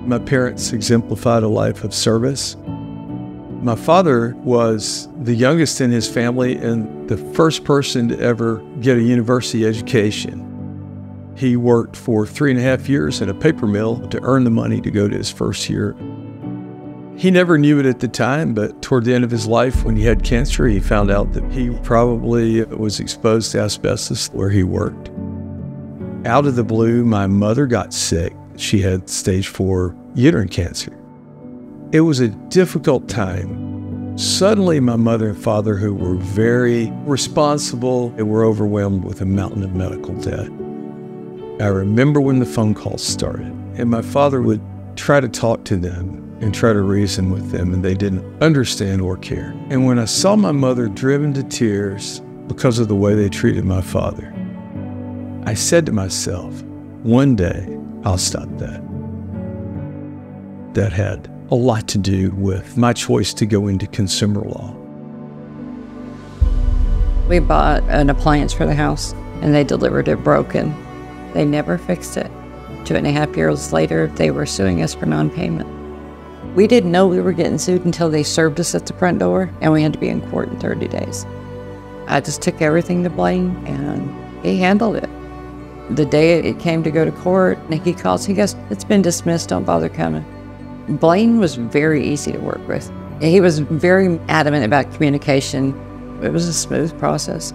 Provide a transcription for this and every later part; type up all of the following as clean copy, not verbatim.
My parents exemplified a life of service. My father was the youngest in his family and the first person to ever get a university education. He worked for 3.5 years in a paper mill to earn the money to go to his first year. He never knew it at the time, but toward the end of his life, when he had cancer, he found out that he probably was exposed to asbestos where he worked. Out of the blue, my mother got sick. She had stage 4 uterine cancer. It was a difficult time. Suddenly, my mother and father, who were very responsible, were overwhelmed with a mountain of medical debt. I remember when the phone calls started, and my father would try to talk to them and try to reason with them, and they didn't understand or care. And when I saw my mother driven to tears because of the way they treated my father, I said to myself, one day I'll stop that. That had a lot to do with my choice to go into consumer law. We bought an appliance for the house, and they delivered it broken. They never fixed it. 2.5 years later, they were suing us for non-payment. We didn't know we were getting sued until they served us at the front door, and we had to be in court in 30 days. I just took everything to Blaine, and he handled it. The day it came to go to court, he calls, he goes, "It's been dismissed, don't bother coming." Blaine was very easy to work with. He was very adamant about communication. It was a smooth process.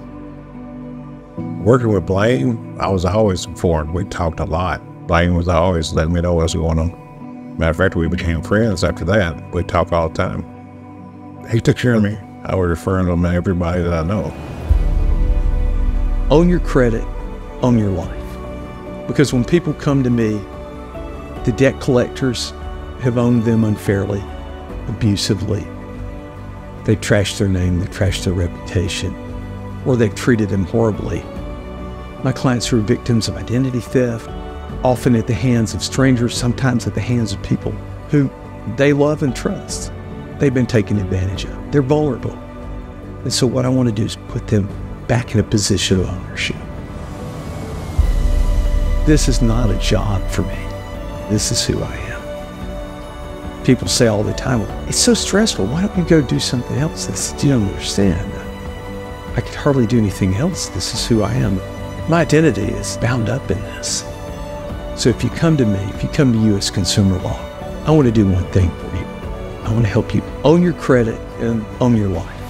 Working with Blaine, I was always informed. We talked a lot. Blaine was always letting me know what's going on. Matter of fact, we became friends after that. We talk all the time. He took care of me. I was referring to him to everybody that I know. Own your credit, own your life. Because when people come to me, the debt collectors have owned them unfairly, abusively. They've trashed their name, they've trashed their reputation, or they've treated them horribly. My clients who are victims of identity theft, often at the hands of strangers, sometimes at the hands of people who they love and trust. They've been taken advantage of. They're vulnerable. And so what I want to do is put them back in a position of ownership. This is not a job for me. This is who I am. People say all the time, "Well, it's so stressful. Why don't you go do something else?" I said, "You don't understand. I could hardly do anything else. This is who I am. My identity is bound up in this." So if you come to me, if you come to U.S. Consumer Law, I want to do one thing for you. I want to help you own your credit and own your life.